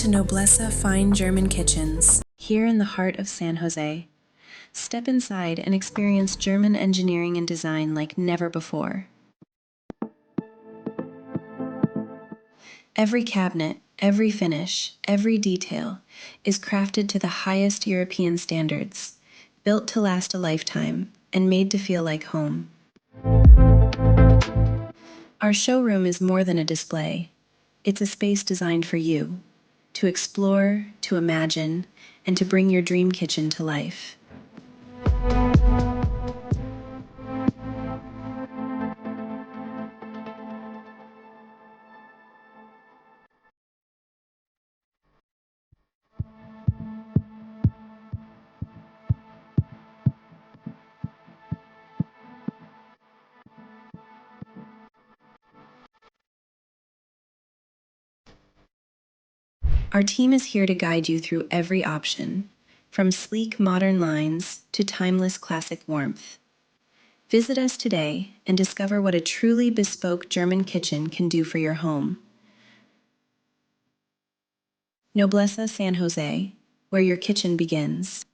to Noblessa Fine German Kitchens. Here in the heart of San Jose, step inside and experience German engineering and design like never before. Every cabinet, every finish, every detail is crafted to the highest European standards, built to last a lifetime and made to feel like home. Our showroom is more than a display. It's a space designed for you, to explore, to imagine, and to bring your dream kitchen to life. Our team is here to guide you through every option, from sleek modern lines to timeless classic warmth. Visit us today and discover what a truly bespoke German kitchen can do for your home. Noblessa San Jose, where your kitchen begins.